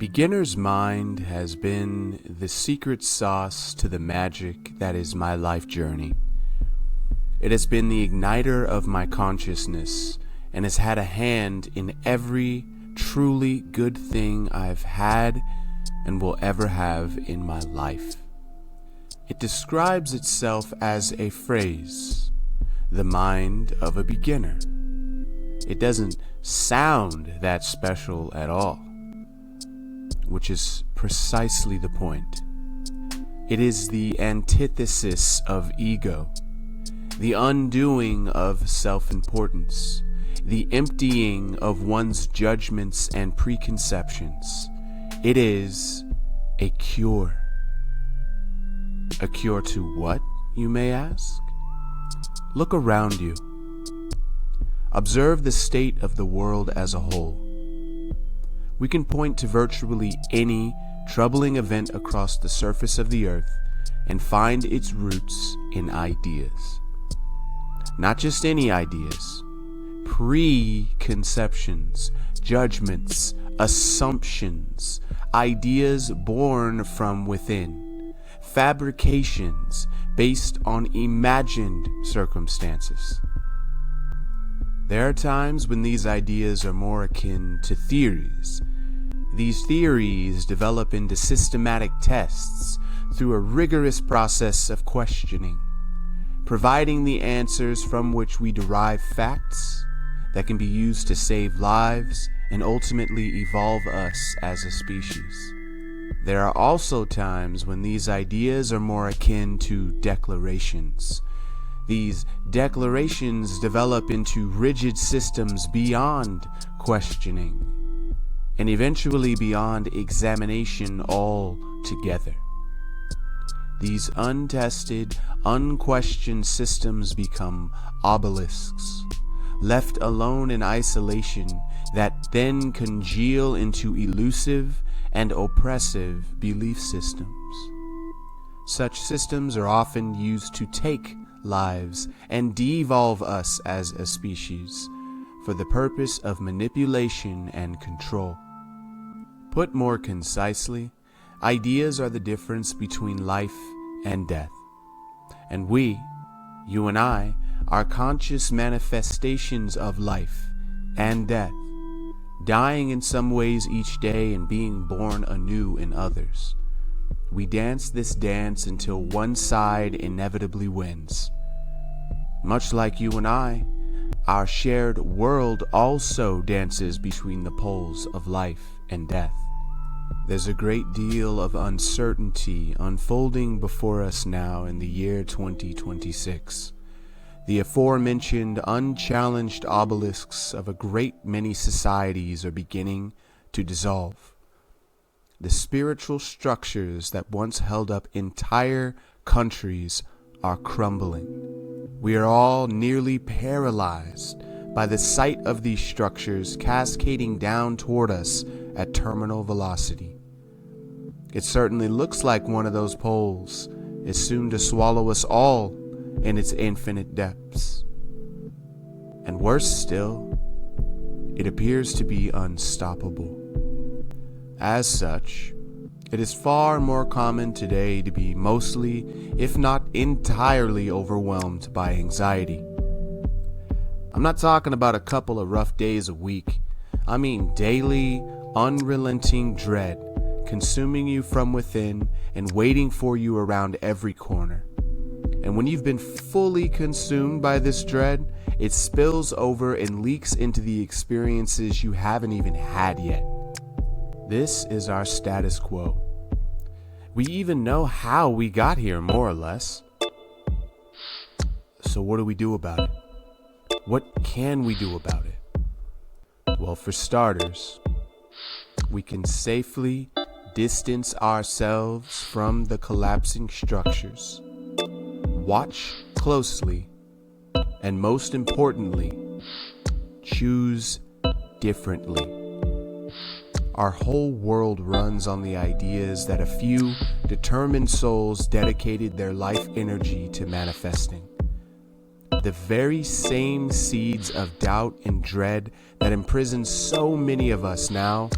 Beginner's mind has been the secret sauce to the magic that is my life journey. It has been the igniter of my consciousness and has had a hand in every truly good thing I've had and will ever have in my life. It describes itself as a phrase, the mind of a beginner. It doesn't sound that special at all, which is precisely the point. It is the antithesis of ego, the undoing of self-importance, the emptying of one's judgments and preconceptions. It is a cure. A cure to what, you may ask? Look around you. Observe the state of the world as a whole. We can point to virtually any troubling event across the surface of the earth and find its roots in ideas. Not just any ideas, preconceptions, judgments, assumptions, ideas born from within, fabrications based on imagined circumstances. There are times when these ideas are more akin to theories. These theories develop into systematic tests through a rigorous process of questioning, providing the answers from which we derive facts that can be used to save lives and ultimately evolve us as a species. There are also times when these ideas are more akin to declarations. These declarations develop into rigid systems beyond questioning and eventually beyond examination altogether. These untested, unquestioned systems become obelisks, left alone in isolation, that then congeal into elusive and oppressive belief systems. Such systems are often used to take lives and devolve us as a species for the purpose of manipulation and control. Put more concisely, ideas are the difference between life and death. And we, you and I, are conscious manifestations of life and death, dying in some ways each day and being born anew in others. We dance this dance until one side inevitably wins. Much like you and I, our shared world also dances between the poles of life and death. There's a great deal of uncertainty unfolding before us now in the year 2026. The aforementioned unchallenged obelisks of a great many societies are beginning to dissolve. The spiritual structures that once held up entire countries are crumbling. We are all nearly paralyzed by the sight of these structures cascading down toward us at terminal velocity. It certainly looks like one of those poles is soon to swallow us all in its infinite depths. And worse still, it appears to be unstoppable. As such, it is far more common today to be mostly, if not entirely, overwhelmed by anxiety. I'm not talking about a couple of rough days a week. I mean daily, unrelenting dread consuming you from within and waiting for you around every corner. And when you've been fully consumed by this dread, it spills over and leaks into the experiences you haven't even had yet. This is our status quo. We even know how we got here, more or less. So what do we do about it? What can we do about it? Well, for starters, we can safely distance ourselves from the collapsing structures. Watch closely, and most importantly, choose differently. Our whole world runs on the ideas that a few determined souls dedicated their life energy to manifesting. The very same seeds of doubt and dread that imprison so many of us now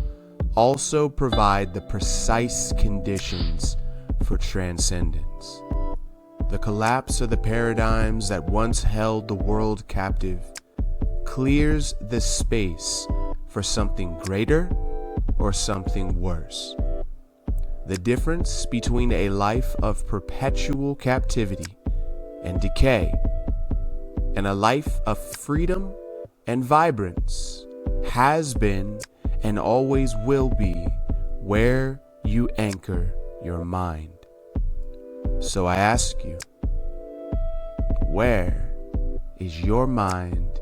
also provide the precise conditions for transcendence. The collapse of the paradigms that once held the world captive clears the space for something greater or something worse. The difference between a life of perpetual captivity and decay and a life of freedom and vibrance has been and always will be where you anchor your mind. So I ask you, where is your mind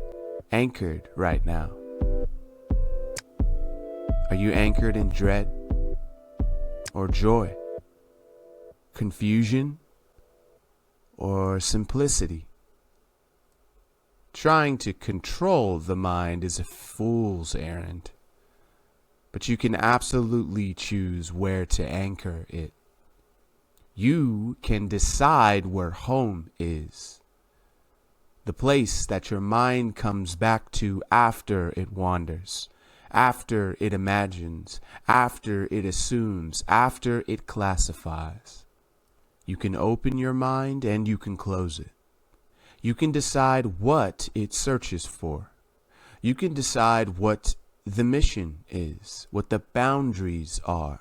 anchored right now? Are you anchored in dread or joy, confusion or simplicity? Trying to control the mind is a fool's errand, but you can absolutely choose where to anchor it. You can decide where home is, the place that your mind comes back to after it wanders, after it imagines, after it assumes, after it classifies. You can open your mind and you can close it. You can decide what it searches for. You can decide what the mission is, what the boundaries are.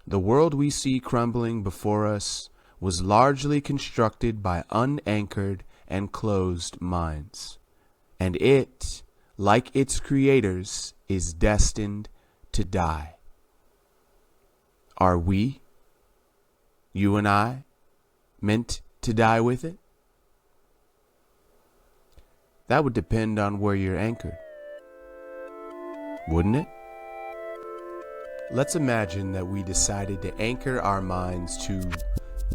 The world we see crumbling before us was largely constructed by unanchored and closed minds, and it, like its creators, is destined to die. Are we, you and I, meant to die with it? That would depend on where you're anchored, wouldn't it? Let's imagine that we decided to anchor our minds to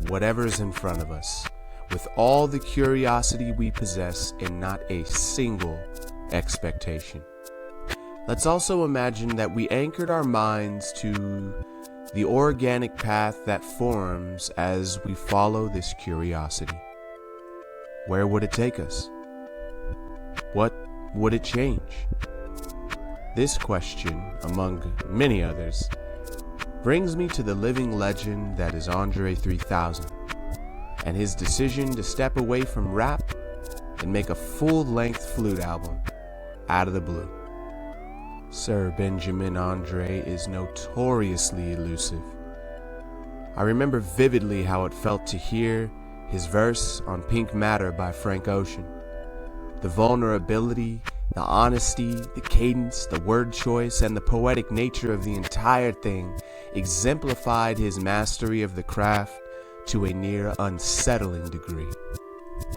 whatever's in front of us, with all the curiosity we possess and not a single expectation. Let's also imagine that we anchored our minds to the organic path that forms as we follow this curiosity. Where would it take us? What would it change? This question, among many others, brings me to the living legend that is Andre 3000 and his decision to step away from rap and make a full-length flute album out of the blue. Sir Benjamin Andre is notoriously elusive. I remember vividly how it felt to hear his verse on Pink Matter by Frank Ocean. The vulnerability, the honesty, the cadence, the word choice, and the poetic nature of the entire thing exemplified his mastery of the craft to a near unsettling degree.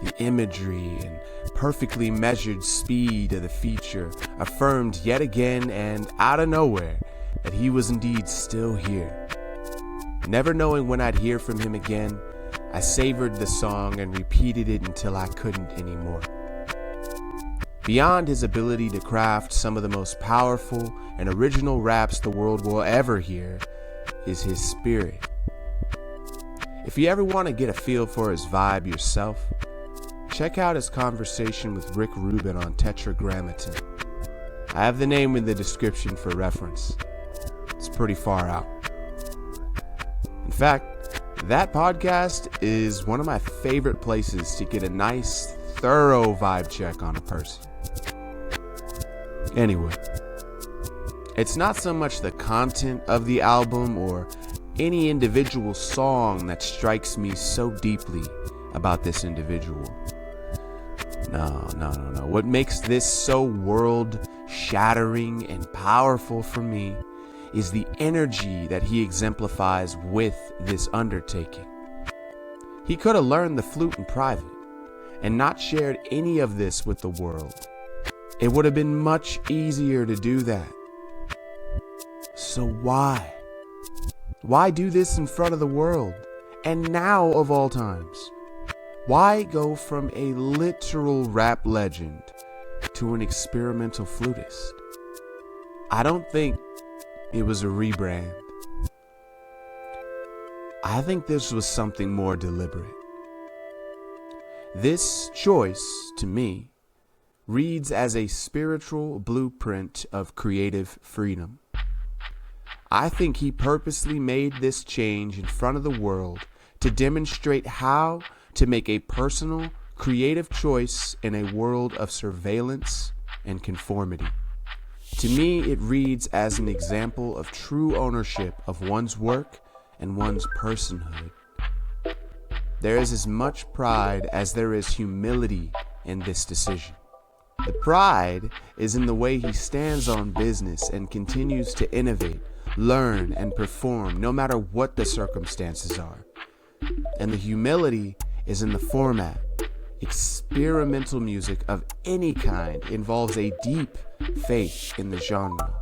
The imagery and perfectly measured speed of the feature affirmed yet again and out of nowhere that he was indeed still here. Never knowing when I'd hear from him again, I savored the song and repeated it until I couldn't anymore. Beyond his ability to craft some of the most powerful and original raps the world will ever hear is his spirit. If you ever want to get a feel for his vibe yourself, check out his conversation with Rick Rubin on Tetragrammaton. I have the name in the description for reference. It's pretty far out. In fact, that podcast is one of my favorite places to get a nice, thorough vibe check on a person. Anyway, it's not so much the content of the album or any individual song that strikes me so deeply about this individual. No. What makes this so world-shattering and powerful for me is the energy that he exemplifies with this undertaking. He could have learned the flute in private and not shared any of this with the world. It would have been much easier to do that. So why? Why do this in front of the world? And now of all times? Why go from a literal rap legend to an experimental flutist? I don't think it was a rebrand. I think this was something more deliberate. This choice, to me, reads as a spiritual blueprint of creative freedom. I think he purposely made this change in front of the world to demonstrate how to make a personal, creative choice in a world of surveillance and conformity. To me, it reads as an example of true ownership of one's work and one's personhood. There is as much pride as there is humility in this decision. The pride is in the way he stands on business and continues to innovate, learn, and perform no matter what the circumstances are. And the humility is in the format. Experimental music of any kind involves a deep faith in the genre,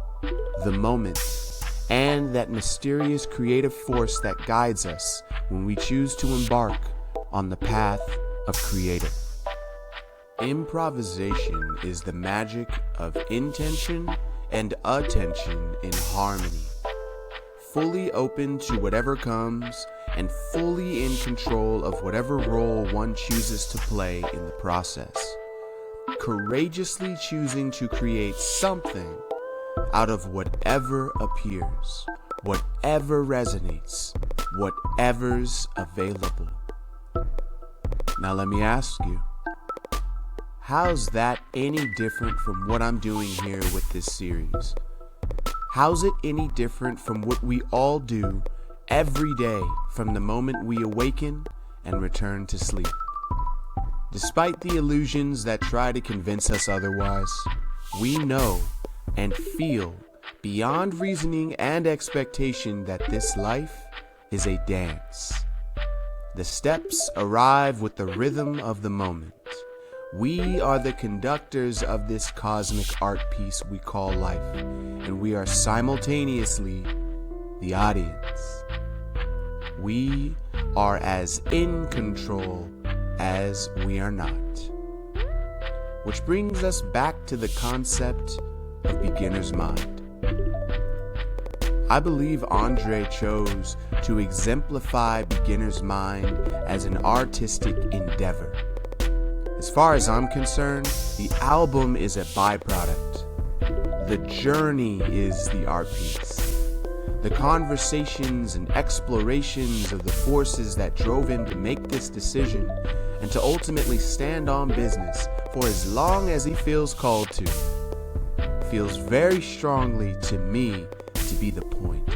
the moment, and that mysterious creative force that guides us when we choose to embark on the path of creative. Improvisation is the magic of intention and attention in harmony, fully open to whatever comes and fully in control of whatever role one chooses to play in the process, courageously choosing to create something out of whatever appears, whatever resonates, whatever's available. Now let me ask you, how's that any different from what I'm doing here with this series? How's it any different from what we all do every day from the moment we awaken and return to sleep? Despite the illusions that try to convince us otherwise, we know and feel beyond reasoning and expectation that this life is a dance. The steps arrive with the rhythm of the moment. We are the conductors of this cosmic art piece we call life, and we are simultaneously the audience. We are as in control as we are not. Which brings us back to the concept of beginner's mind. I believe Andre chose to exemplify beginner's mind as an artistic endeavor. As far as I'm concerned, the album is a byproduct. The journey is the art piece. The conversations and explorations of the forces that drove him to make this decision and to ultimately stand on business for as long as he feels called to, feels very strongly to me to be the point.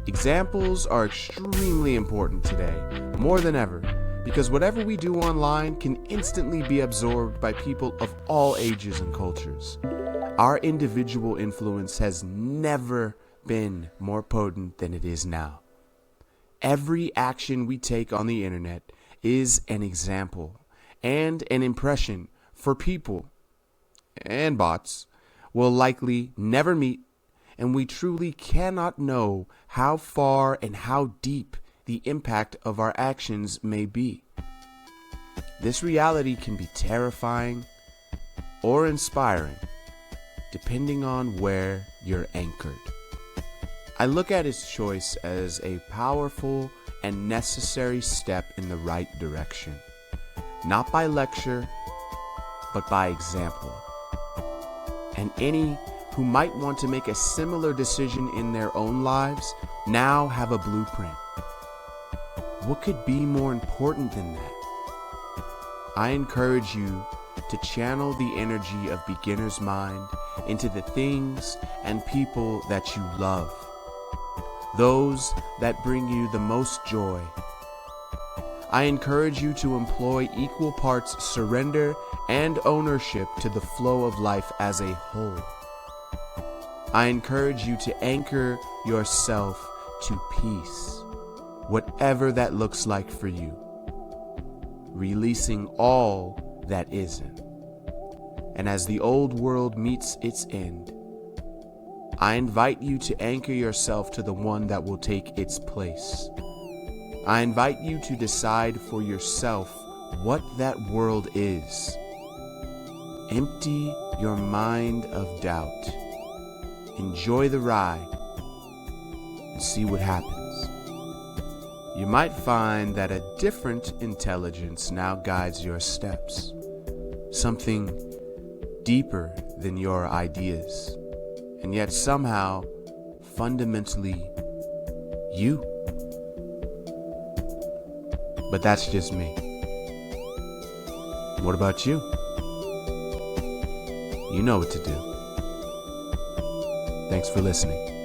Examples are extremely important today, more than ever, because whatever we do online can instantly be absorbed by people of all ages and cultures. Our individual influence has never been more potent than it is now. Every action we take on the internet is an example and an impression for people and bots will likely never meet, and we truly cannot know how far and how deep the impact of our actions may be. This reality can be terrifying or inspiring, depending on where you're anchored. I look at his choice as a powerful and necessary step in the right direction, not by lecture, but by example. And any who might want to make a similar decision in their own lives now have a blueprint. What could be more important than that? I encourage you to channel the energy of beginner's mind into the things and people that you love, those that bring you the most joy. I encourage you to employ equal parts surrender and ownership to the flow of life as a whole. I encourage you to anchor yourself to peace, whatever that looks like for you, releasing all that isn't. And as the old world meets its end, I invite you to anchor yourself to the one that will take its place. I invite you to decide for yourself what that world is. Empty your mind of doubt. Enjoy the ride and see what happens. You might find that a different intelligence now guides your steps, something deeper than your ideas, and yet somehow fundamentally you. But that's just me. What about you? You know what to do. Thanks for listening.